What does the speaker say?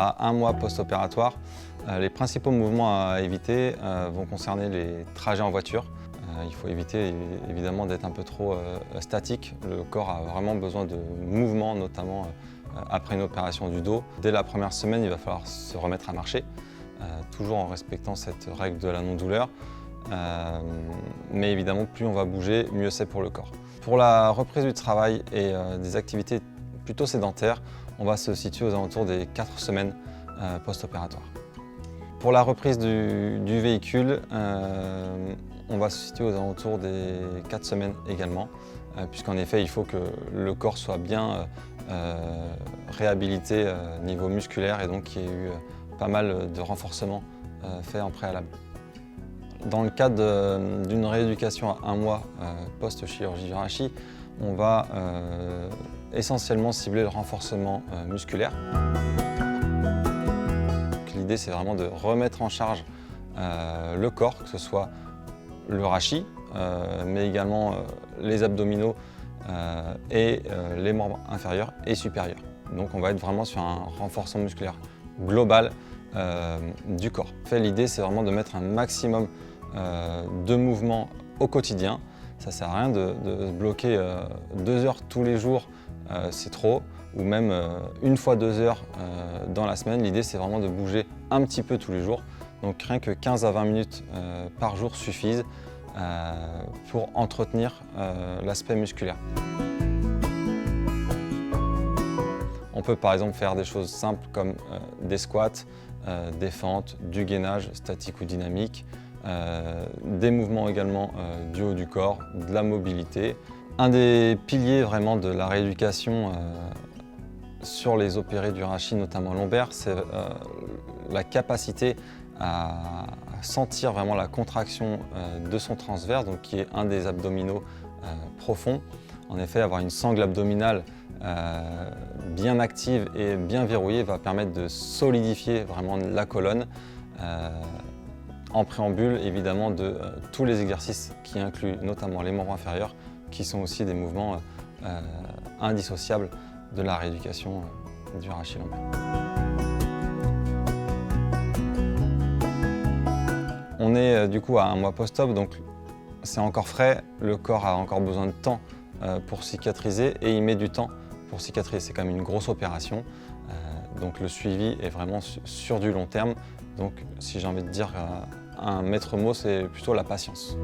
À 1 mois post-opératoire, les principaux mouvements à éviter vont concerner les trajets en voiture. Il faut éviter évidemment d'être un peu trop statique. Le corps a vraiment besoin de mouvement, notamment après une opération du dos. Dès la première semaine, il va falloir se remettre à marcher, toujours en respectant cette règle de la non-douleur. Mais évidemment, plus on va bouger, mieux c'est pour le corps. Pour la reprise du travail et des activités plutôt sédentaires, on va se situer aux alentours des 4 semaines post-opératoires. Pour la reprise du véhicule, on va se situer aux alentours des 4 semaines également, puisqu'en effet, il faut que le corps soit bien réhabilité niveau musculaire et donc qu'il y ait eu pas mal de renforcements faits en préalable. Dans le cadre d'une rééducation à 1 mois post-chirurgie du rachis, on va essentiellement cibler le renforcement musculaire. L'idée, c'est vraiment de remettre en charge le corps, que ce soit le rachis, mais également les abdominaux et les membres inférieurs et supérieurs. Donc on va être vraiment sur un renforcement musculaire global du corps. L'idée, c'est vraiment de mettre un maximum de mouvements au quotidien. Ça ne sert à rien de se bloquer 2 heures tous les jours, c'est trop, ou même 1 fois 2 heures dans la semaine. L'idée, c'est vraiment de bouger un petit peu tous les jours. Donc rien que 15 à 20 minutes par jour suffisent pour entretenir l'aspect musculaire. On peut par exemple faire des choses simples comme des squats, des fentes, du gainage statique ou dynamique, des mouvements également du haut du corps, de la mobilité. Un des piliers vraiment de la rééducation sur les opérés du rachis, notamment lombaire, c'est la capacité à sentir vraiment la contraction de son transverse, donc qui est un des abdominaux profonds. En effet, avoir une sangle abdominale bien active et bien verrouillée va permettre de solidifier vraiment la colonne. En préambule, évidemment, de tous les exercices qui incluent notamment les membres inférieurs, qui sont aussi des mouvements indissociables de la rééducation du rachis lombaire. On est du coup à 1 mois post-op, donc c'est encore frais, le corps a encore besoin de temps pour cicatriser et il met du temps pour cicatriser. C'est quand même une grosse opération, donc le suivi est vraiment sur du long terme. Donc si j'ai envie de dire un maître mot, c'est plutôt la patience.